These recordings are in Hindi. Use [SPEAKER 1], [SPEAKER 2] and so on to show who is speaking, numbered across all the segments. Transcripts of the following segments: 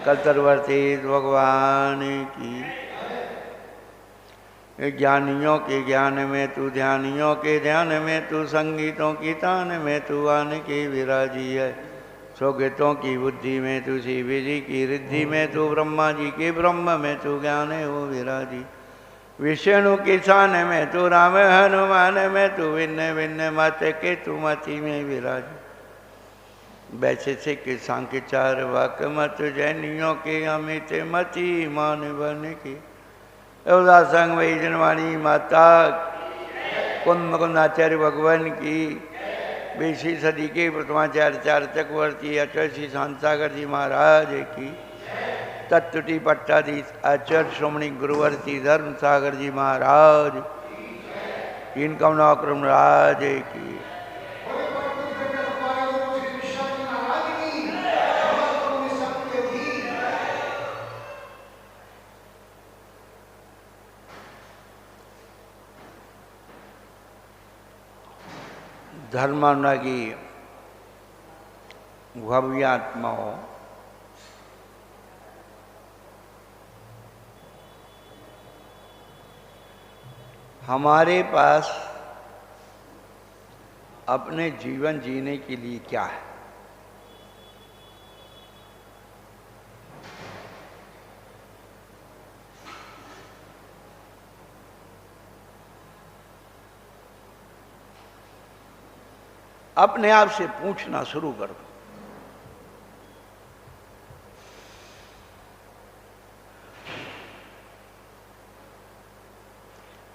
[SPEAKER 1] कलतरवर्ती भगवान की। ज्ञानियों के ज्ञान में तू, ध्यानियों के ध्यान में तू, संगीतों की तान में तू आन के विराजी है। सौगतों की बुद्धि में तू, शिव जी की रिद्धि में तू, ब्रह्मा जी के ब्रह्म में तू ज्ञान हो विराजी। विष्णु की शान में तू, राम हनुमान में तू, भिन्न भिन्न मत के तू मति में विराजी। वैशेषिक सांख्य चार वाक मत, जैनियों के अमित मति मान बन की। संग वही जनवाणी माता कुंद कुंदाचार्य भगवान की। 20वीं सदी के प्रथमाचार्य चार चक्रवर्ती अचर्षि शांतागर जी महाराज की। तत्तुटी पट्टाधीश आचार्य श्रोमणी गुरुवर्ती धर्म सागर जी महाराज, इनका नौक्रम राज की। धर्मानुरागी भव्यात्माओं, हमारे पास अपने जीवन जीने के लिए क्या है? अपने आप से पूछना शुरू कर दो।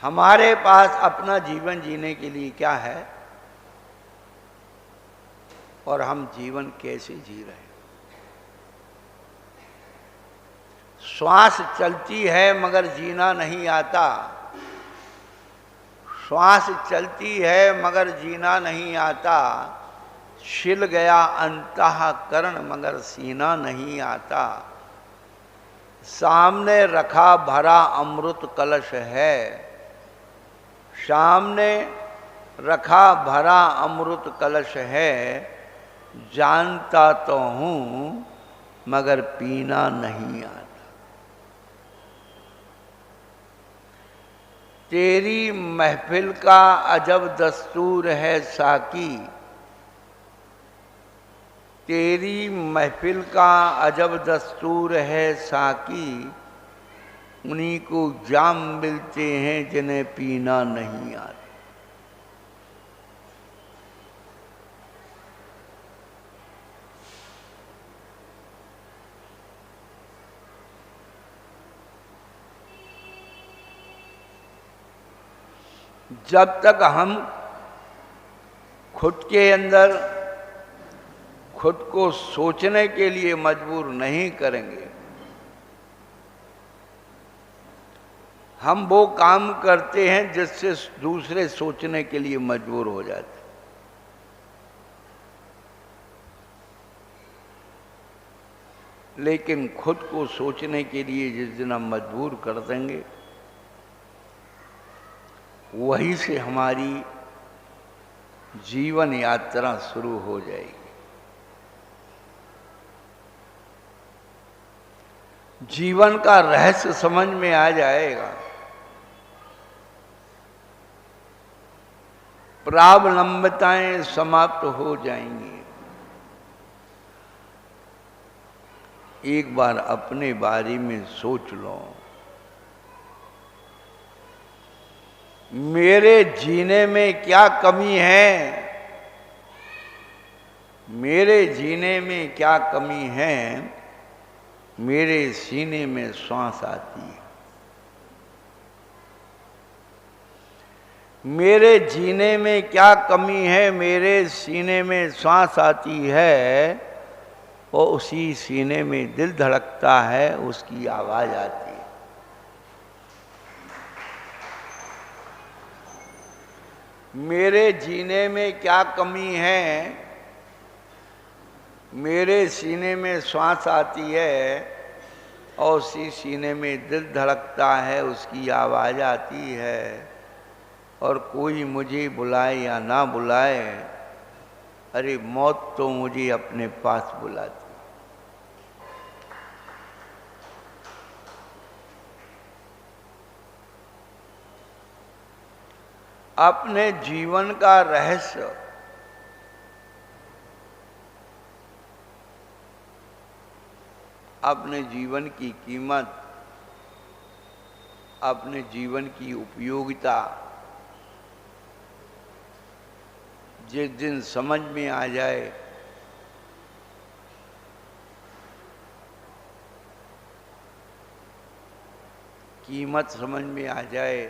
[SPEAKER 1] हमारे पास अपना जीवन जीने के लिए क्या है और हम जीवन कैसे जी रहे हैं? श्वास चलती है मगर जीना नहीं आता। श्वास चलती है मगर जीना नहीं आता। छिल गया अंतःकरण मगर सीना नहीं आता। सामने रखा भरा अमृत कलश है। सामने रखा भरा अमृत कलश है। जानता तो हूं मगर पीना नहीं आता। तेरी महफिल का अजब दस्तूर है साकी। तेरी महफिल का अजब दस्तूर है साकी। उन्हीं को जाम मिलते हैं जिन्हें पीना नहीं आता। जब तक हम खुद के अंदर खुद को सोचने के लिए मजबूर नहीं करेंगे, हम वो काम करते हैं जिससे दूसरे सोचने के लिए मजबूर हो जाते। लेकिन खुद को सोचने के लिए जिस दिन हम मजबूर कर देंगे, वहीं से हमारी जीवन यात्रा शुरू हो जाएगी। जीवन का रहस्य समझ में आ जाएगा। प्रावलंबिताएं समाप्त हो जाएंगी। एक बार अपने बारे में सोच लो। मेरे जीने में क्या कमी है? मेरे जीने में क्या कमी है? मेरे सीने में श्वास आती है। मेरे जीने में क्या कमी है? मेरे सीने में श्वास आती है और उसी सीने में दिल धड़कता है, उसकी आवाज आती है। मेरे जीने में क्या कमी है? मेरे सीने में श्वास आती है और उसी सीने में दिल धड़कता है, उसकी आवाज़ आती है। और कोई मुझे बुलाए या ना बुलाए, अरे मौत तो मुझे अपने पास बुलाती। अपने जीवन का रहस्य अपने जीवन की कीमत, अपने जीवन की उपयोगिता जिस दिन समझ में आ जाए, कीमत समझ में आ जाए,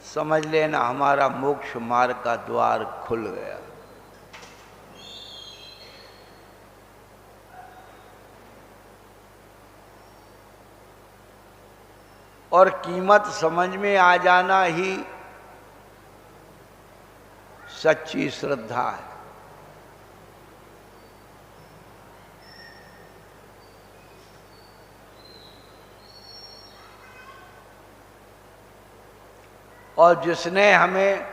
[SPEAKER 1] समझ लेना हमारा मोक्ष मार्ग का द्वार खुल गया। और कीमत समझ में आ जाना ही सच्ची श्रद्धा है। और जिसने हमें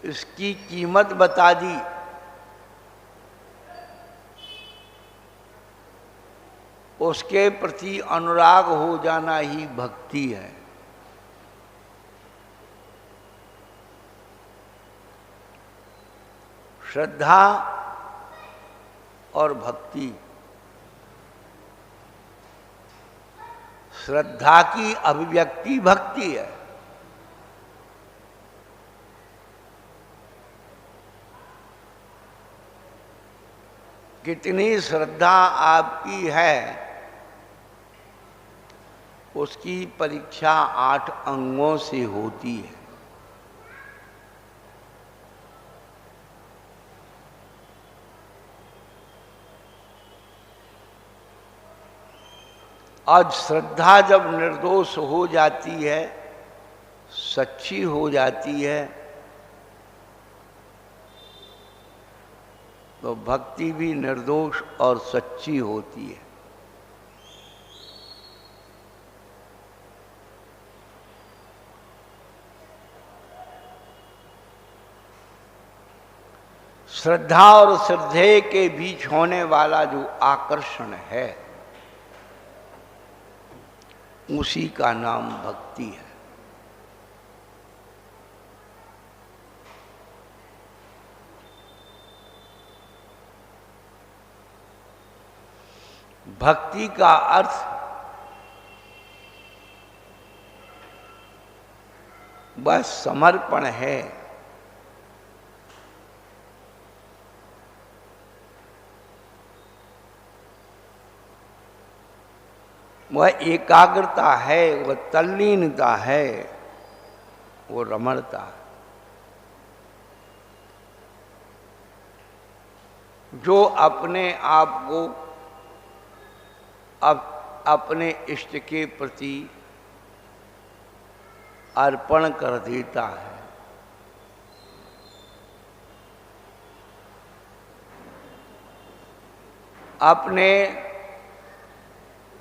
[SPEAKER 1] इसकी कीमत बता दी, उसके प्रति अनुराग हो जाना ही भक्ति है। श्रद्धा और भक्ति, श्रद्धा की अभिव्यक्ति भक्ति है। कितनी श्रद्धा आपकी है, उसकी परीक्षा 8 अंगों से होती है। आज श्रद्धा जब निर्दोष हो जाती है, सच्ची हो जाती है, तो भक्ति भी निर्दोष और सच्ची होती है। श्रद्धा और श्रद्धेय के बीच होने वाला जो आकर्षण है, उसी का नाम भक्ति है। भक्ति का अर्थ बस समर्पण है। वह एकाग्रता है, वह तल्लीनता है, वो रमणता है। जो अपने आप को अपने इष्ट के प्रति अर्पण कर देता है, अपने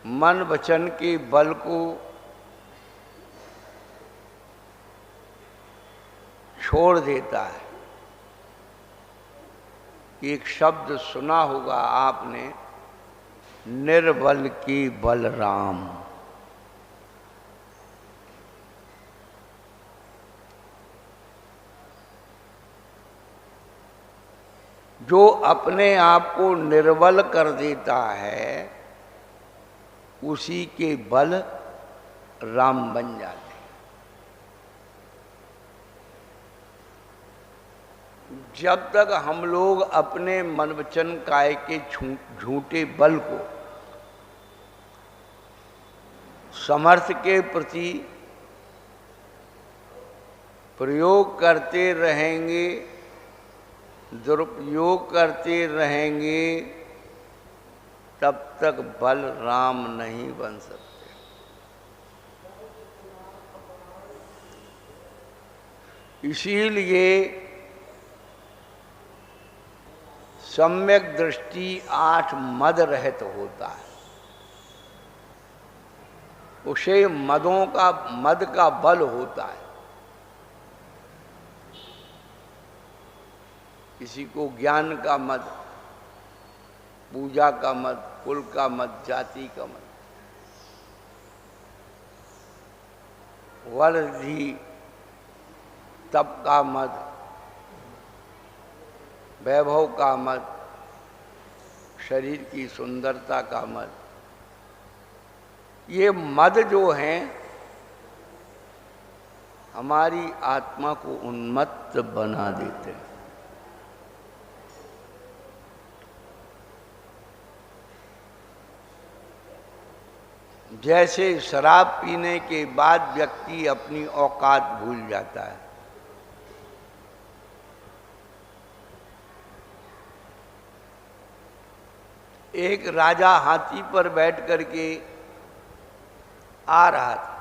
[SPEAKER 1] मन वचन के बल को छोड़ देता है। एक शब्द सुना होगा आपने, निर्बल की बलराम। जो अपने आप को निर्बल कर देता है, उसी के बल राम बन जाते हैं। जब तक हम लोग अपने मन वचन काय के झूठे बल को समर्थ के प्रति प्रयोग करते रहेंगे, दुरुपयोग करते रहेंगे, तब तक बल राम नहीं बन सकते। इसीलिए सम्यक दृष्टि 8 मद रहित होता है। उसे मद का बल होता है। किसी को ज्ञान का मद, पूजा का मद, कुल का मद, जाति का मद। वर्धि तप का मद, वैभव का मद, शरीर की सुंदरता का मद, ये मद जो हैं हमारी आत्मा को उन्मत्त बना देते हैं। जैसे शराब पीने के बाद व्यक्ति अपनी औकात भूल जाता है, एक राजा हाथी पर बैठ करके आ रहा था।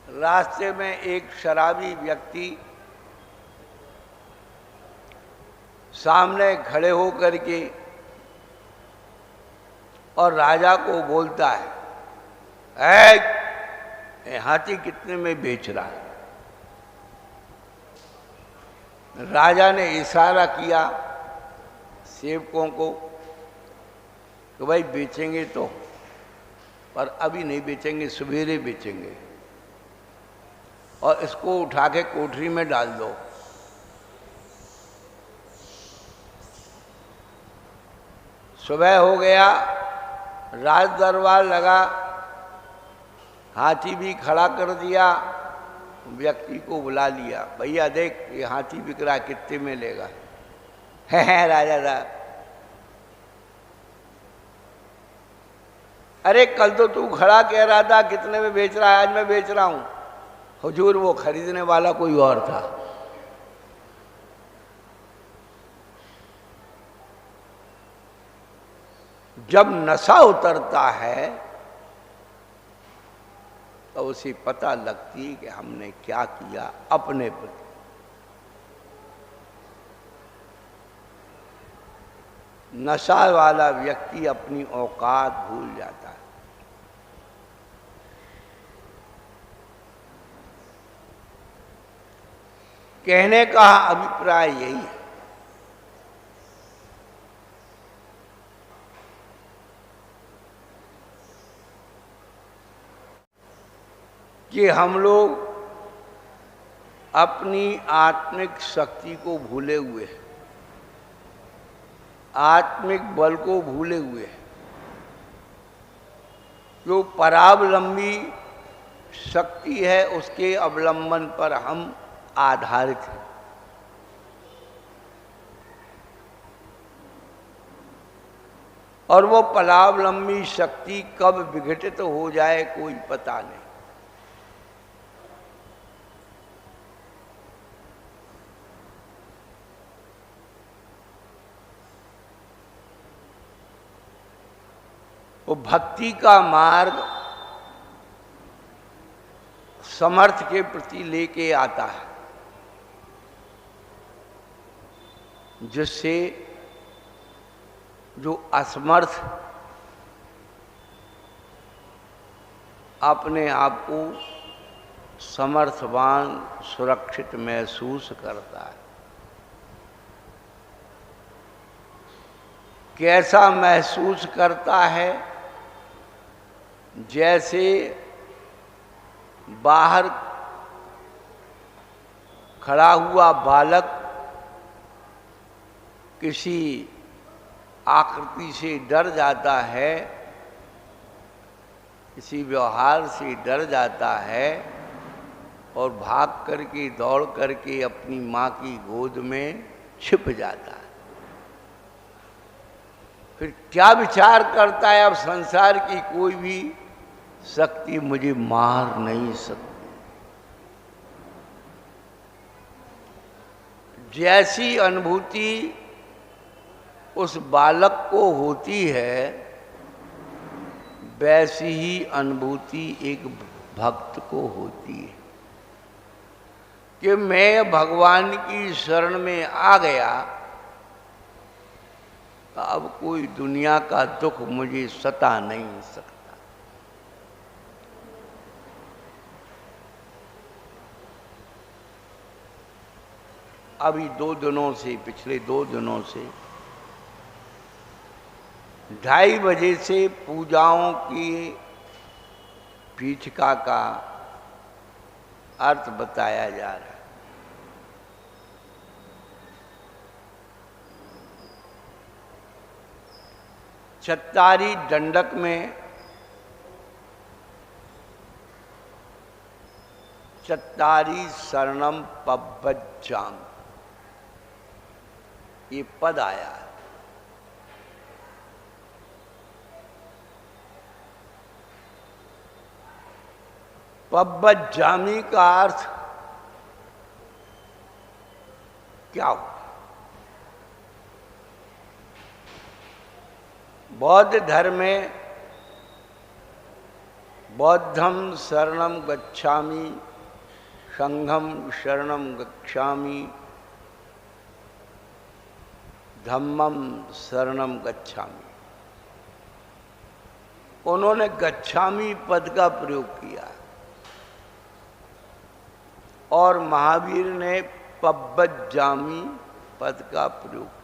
[SPEAKER 1] रास्ते में एक शराबी व्यक्ति सामने खड़े होकर के और राजा को बोलता है, "ऐ, हाथी कितने में बेच रहा है?" राजा ने इशारा किया सेवकों को कि भाई बेचेंगे तो, पर अभी नहीं बेचेंगे, सवेरे बेचेंगे, और इसको उठा के कोठरी में डाल दो। सुबह हो गया, राज दरबार लगा, हाथी भी खड़ा कर दिया, व्यक्ति को बुला लिया, भैया देख ये हाथी बिक रहा, कितने में लेगा? है राजा साहब, अरे कल तो तू खड़ा कह रहा था कितने में बेच रहा है, आज मैं बेच रहा हूं। हुजूर वो खरीदने वाला कोई और था। जब नशा उतरता है तो उसे पता लगती है कि हमने क्या किया अपने प्रति। नशा वाला व्यक्ति अपनी औकात भूल जाता है। कहने का अभिप्राय यही है कि हम लोग अपनी आत्मिक शक्ति को भूले हुए हैं, आत्मिक बल को भूले हुए हैं। जो परावलंबी शक्ति है उसके अवलंबन पर हम आधारित हैं। और वो परावलंबी शक्ति कब विघटित हो जाए कोई पता नहीं। वो भक्ति का मार्ग समर्थ के प्रति लेके आता है, जिससे जो असमर्थ अपने आप को समर्थवान सुरक्षित महसूस करता है। कैसा महसूस करता है? जैसे बाहर खड़ा हुआ बालक किसी आकृति से डर जाता है, किसी व्यवहार से डर जाता है और भाग करके दौड़ करके अपनी माँ की गोद में छिप जाता है। फिर क्या विचार करता है? अब संसार की कोई भी शक्ति मुझे मार नहीं सकती। जैसी अनुभूति उस बालक को होती है वैसी ही अनुभूति एक भक्त को होती है कि मैं भगवान की शरण में आ गया, अब कोई दुनिया का दुख मुझे सता नहीं सकता। अभी 2 दिनों से, पिछले 2 दिनों से 2:30 बजे से पूजाओं की पीठिका का अर्थ बताया जा रहा है। चत्तारी दंडक में चत्तारी शरणम पब्बज्जाम ये पद आया है। पब्बज्जामी का अर्थ क्या हो? बौद्ध धर्म में बौद्धम शरणम गच्छामि, संघम शरणम गच्छामि, धम्मम शरणम गच्छामि। उन्होंने गच्छामि पद का प्रयोग किया और महावीर ने पब्बज्जामी पद का प्रयोग किया।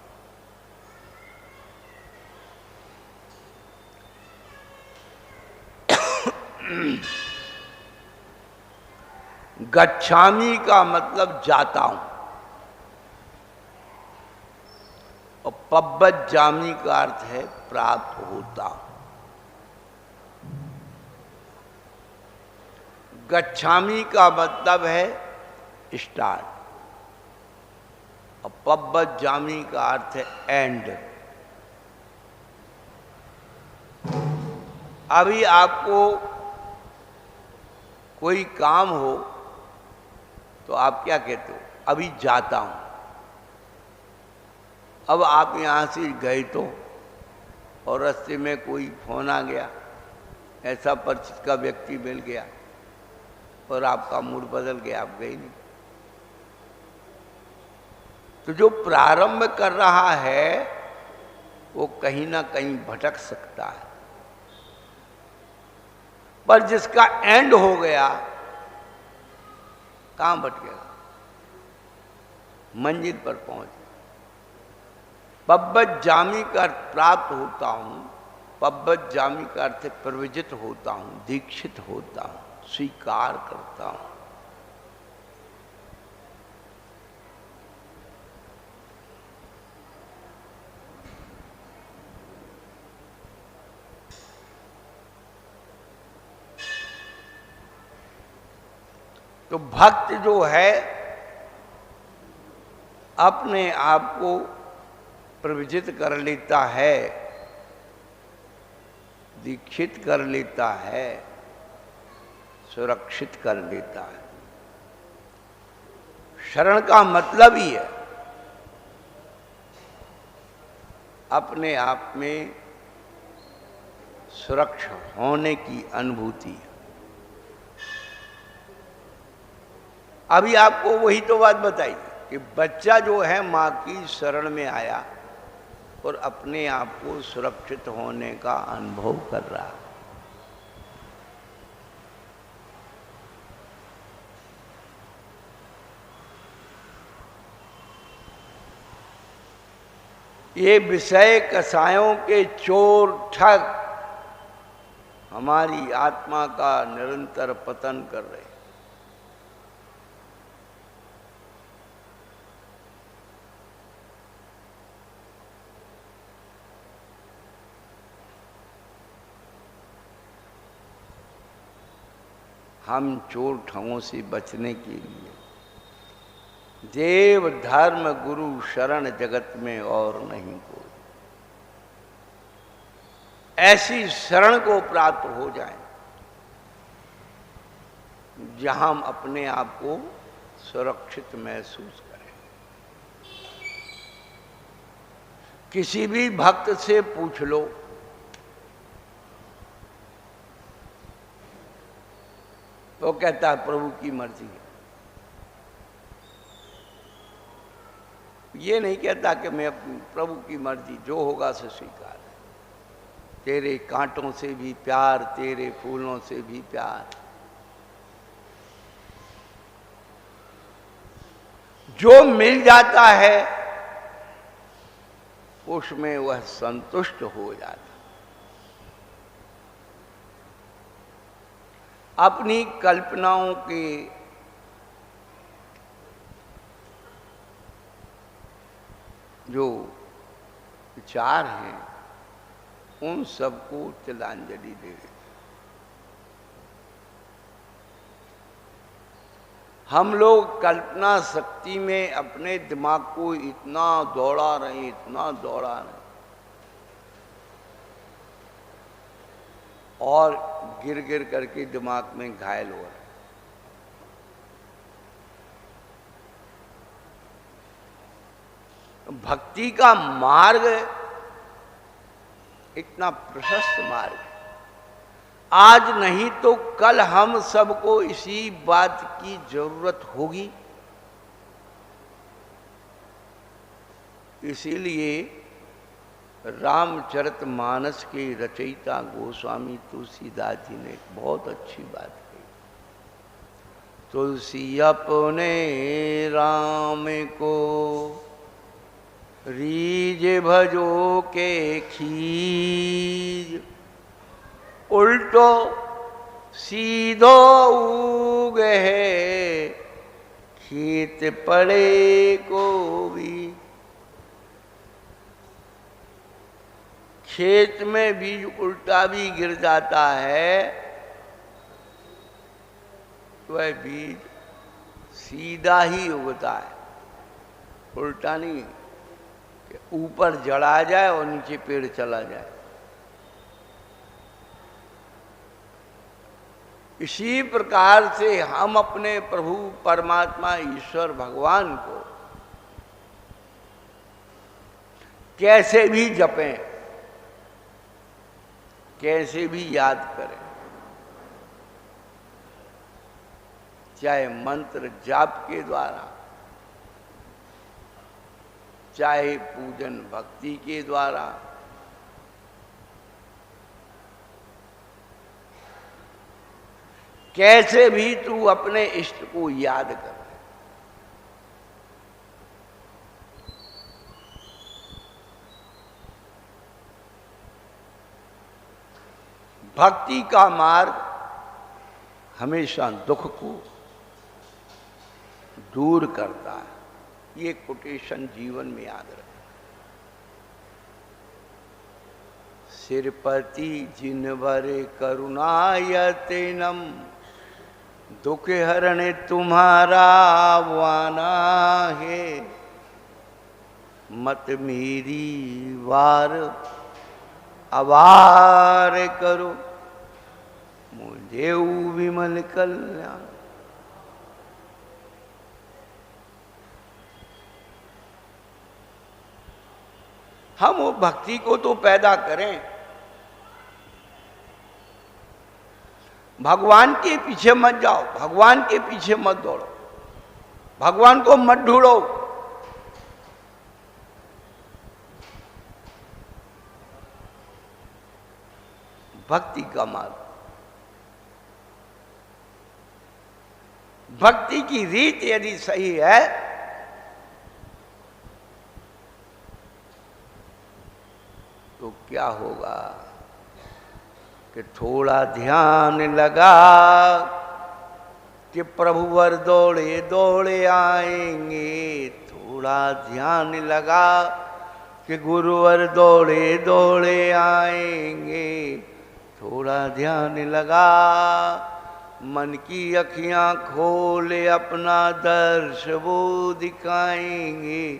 [SPEAKER 1] गच्छामि का मतलब जाता हूं और पब्बज्जामी का अर्थ है प्राप्त होता हूं। गच्छामि का मतलब है स्टार्ट और पब्बज्जामी का अर्थ है एंड। अभी आपको कोई काम हो तो आप क्या कहते हो? अभी जाता हूं। अब आप यहां से गए तो और रास्ते में कोई फोन आ गया, ऐसा परिचित का व्यक्ति मिल गया और आपका मूड बदल गया, आप गए नहीं। तो जो प्रारंभ कर रहा है वो कहीं ना कहीं भटक सकता है, पर जिसका एंड हो गया कहां भटकेगा? मंजिल पर पहुंच। पब्बज्जामी का अर्थ प्राप्त होता हूं, पब्बज्जामी का अर्थ प्रवजित होता हूं, दीक्षित होता हूं, स्वीकार करता हूं। तो भक्त जो है अपने आप को प्रवजित कर लेता है, दीक्षित कर लेता है, सुरक्षित कर लेता है। शरण का मतलब ही है अपने आप में सुरक्षा होने की अनुभूति। अभी आपको वही तो बात बताई कि बच्चा जो है मां की शरण में आया और अपने आप को सुरक्षित होने का अनुभव कर रहा है। ये विषय कसायों के चोर ठग हमारी आत्मा का निरंतर पतन कर रहे हैं। हम चोर ठगों से बचने के लिए देव धर्म गुरु शरण जगत में और नहीं कोई, ऐसी शरण को प्राप्त हो जाए जहां हम अपने आप को सुरक्षित महसूस करें। किसी भी भक्त से पूछ लो, वो कहता है प्रभु की मर्जी है। ये नहीं कहता कि मैं प्रभु की मर्जी जो होगा सो स्वीकार है। तेरे कांटों से भी प्यार, तेरे फूलों से भी प्यार। जो मिल जाता है उसमें वह संतुष्ट हो जाता। अपनी कल्पनाओं के जो विचार हैं उन सबको तिलांजलि दे देते। हम लोग कल्पना शक्ति में अपने दिमाग को इतना दौड़ा रहे, इतना दौड़ा रहे, और गिर गिर करके दिमाग में घायल हो रहे। भक्ति का मार्ग इतना प्रशस्त मार्ग है। आज नहीं तो कल हम सबको इसी बात की जरूरत होगी। इसीलिए रामचरितमानस के रचयिता गोस्वामी तुलसीदास जी ने एक बहुत अच्छी बात कही। तुलसी अपने राम को रीज भजो के खीज, उल्टो सीधो उगे खेत पड़े को भी। खेत में बीज उल्टा भी गिर जाता है तो वह बीज सीधा ही उगता है, उल्टा नहीं कि ऊपर जड़ा जाए और नीचे पेड़ चला जाए। इसी प्रकार से हम अपने प्रभु परमात्मा ईश्वर भगवान को कैसे भी जपें, कैसे भी याद करें, चाहे मंत्र जाप के द्वारा, चाहे पूजन भक्ति के द्वारा, कैसे भी तू अपने इष्ट को याद कर। भक्ति का मार्ग हमेशा दुख को दूर करता है। ये कोटेशन जीवन में याद रखें। सिरपति जिनवर करुणायतिनम, दुख हरण तुम्हारा वाना है। मत मेरी वार अवार करो, मुझे विमल कल्याण। हम वो भक्ति को तो पैदा करें, भगवान के पीछे मत जाओ, भगवान के पीछे मत दौड़ो, भगवान को मत ढूंढो। भक्ति का मार्ग, भक्ति की रीत यदि सही है तो क्या होगा कि थोड़ा ध्यान लगा कि प्रभुवर दौड़े दौड़े आएंगे, थोड़ा ध्यान लगा कि गुरुवर दौड़े दौड़े आएंगे, थोड़ा ध्यान लगा मन की अखियां खोले अपना दर्श वो दिखाएंगे,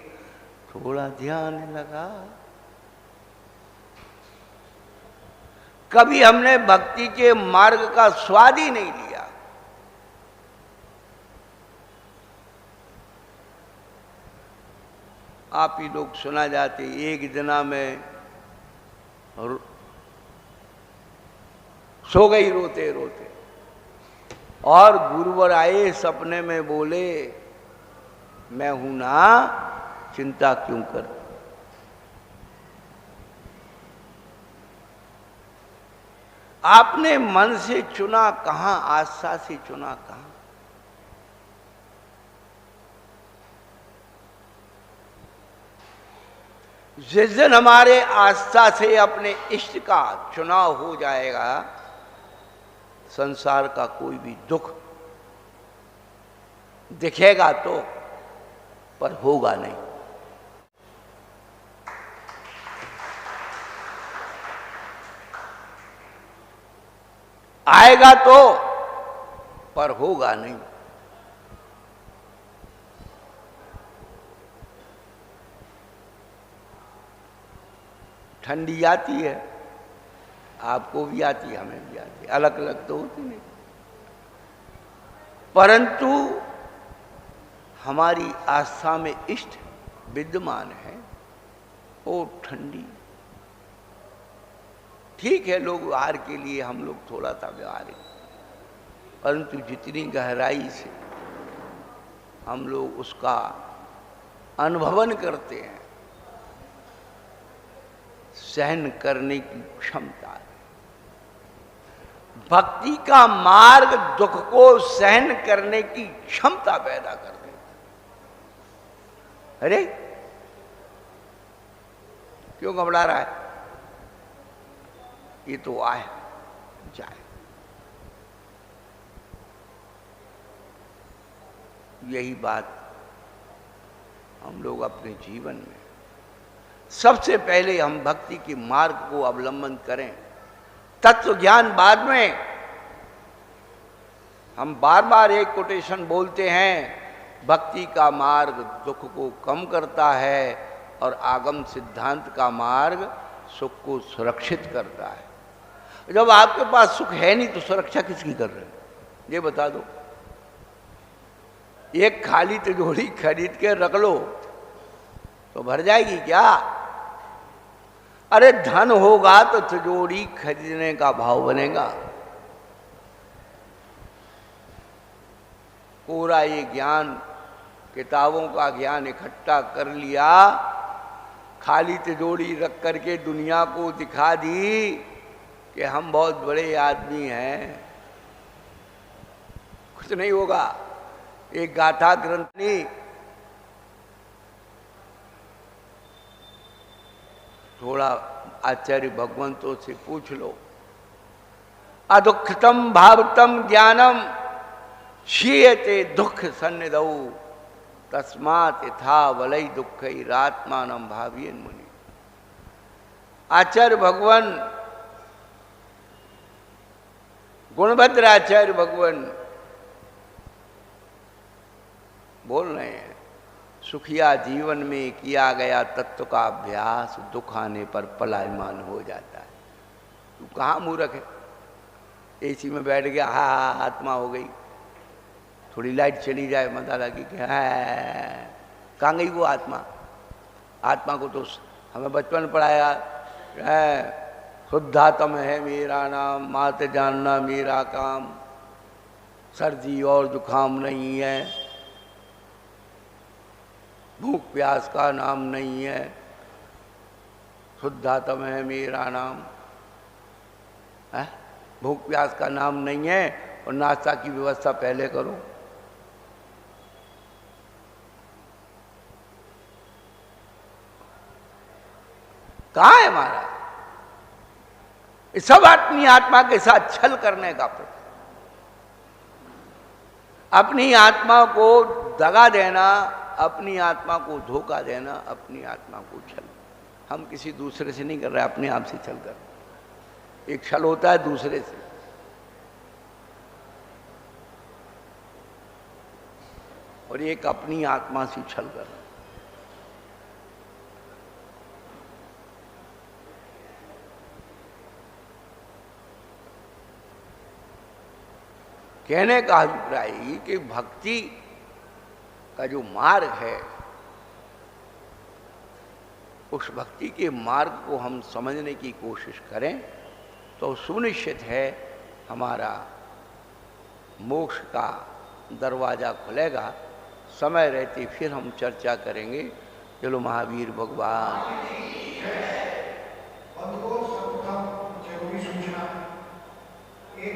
[SPEAKER 1] थोड़ा ध्यान लगा। कभी हमने भक्ति के मार्ग का स्वाद ही नहीं लिया। आप ही लोग सुना जाते, एक दिना में सो गई रोते रोते, और गुरुवर आए सपने में बोले मैं हूं ना, चिंता क्यों कर। आपने मन से चुना कहां, आस्था से चुना कहां। जिस दिन हमारे आस्था से अपने इष्ट का चुनाव हो जाएगा, संसार का कोई भी दुख दिखेगा तो, पर होगा नहीं। आएगा तो, पर होगा नहीं। ठंडी आती है, आपको भी आती है, हमें भी आती है, अलग अलग तो होती नहीं, परंतु हमारी आस्था में इष्ट विद्यमान है वो ठंडी। ठीक है, लोग व्यवहार के लिए हम लोग थोड़ा सा व्यवहारिक, परंतु जितनी गहराई से हम लोग उसका अनुभवन करते हैं, सहन करने की क्षमता है। भक्ति का मार्ग दुख को सहन करने की क्षमता पैदा कर देता। अरे क्यों घबरा रहा है? ये तो आए जाए। यही बात हम लोग अपने जीवन में सबसे पहले हम भक्ति के मार्ग को अवलंबन करें, तत्व ज्ञान बाद में। हम बार बार एक कोटेशन बोलते हैं, भक्ति का मार्ग दुख को कम करता है और आगम सिद्धांत का मार्ग सुख को सुरक्षित करता है। जब आपके पास सुख है नहीं तो सुरक्षा किसकी कर रहे हैं, ये बता दो। एक खाली तिजोरी खरीद के रख लो तो भर जाएगी क्या? अरे धन होगा तो तिजोरी खरीदने का भाव बनेगा। पूरा ये ज्ञान, किताबों का ज्ञान इकट्ठा कर लिया, खाली तिजोरी रख करके दुनिया को दिखा दी कि हम बहुत बड़े आदमी हैं, कुछ नहीं होगा। एक गाथा ग्रंथ नहीं, थोड़ा आचार्य भगवंतों से पूछ लो। अदुखतम भावतम ज्ञानम क्षीयते दुख सन्निधौ तस्मात् यथा वलय दुःखैरात्मानं भावयेन् मुनि। आचार्य भगवान, गुणभद्र आचार्य भगवान बोल रहे हैं, सुखिया जीवन में किया गया तत्व का अभ्यास दुख आने पर पलायमान हो जाता है। तू कहाँ मूर्ख है? एसी में बैठ गया, हा आत्मा हो गई, थोड़ी लाइट चली जाए मजा लगी कि कहाँ गई वो आत्मा? आत्मा को तो हमें बचपन में पढ़ाया है, शुद्धात्म है मेरा नाम, मात जानना मेरा काम, सर्दी और जुकाम नहीं है, भूख प्यास का नाम नहीं है, शुद्धात्म है मेरा नाम है? भूख प्यास का नाम नहीं है और नाश्ता की व्यवस्था पहले करो। कहाँ है हमारा? ये सब अपनी आत्मा के साथ छल करने का प्रयत्न, अपनी आत्मा को दगा देना, अपनी आत्मा को धोखा देना, अपनी आत्मा को छल। हम किसी दूसरे से नहीं कर रहे, अपने आप से छल कर। एक छल होता है दूसरे से, और एक अपनी आत्मा से छल कर। कहने का अभिप्राय कि भक्ति का जो मार्ग है, उस भक्ति के मार्ग को हम समझने की कोशिश करें तो सुनिश्चित है हमारा मोक्ष का दरवाजा खुलेगा। समय रहते फिर हम चर्चा करेंगे। चलो महावीर भगवान।
[SPEAKER 2] जरूरी सूचना, एक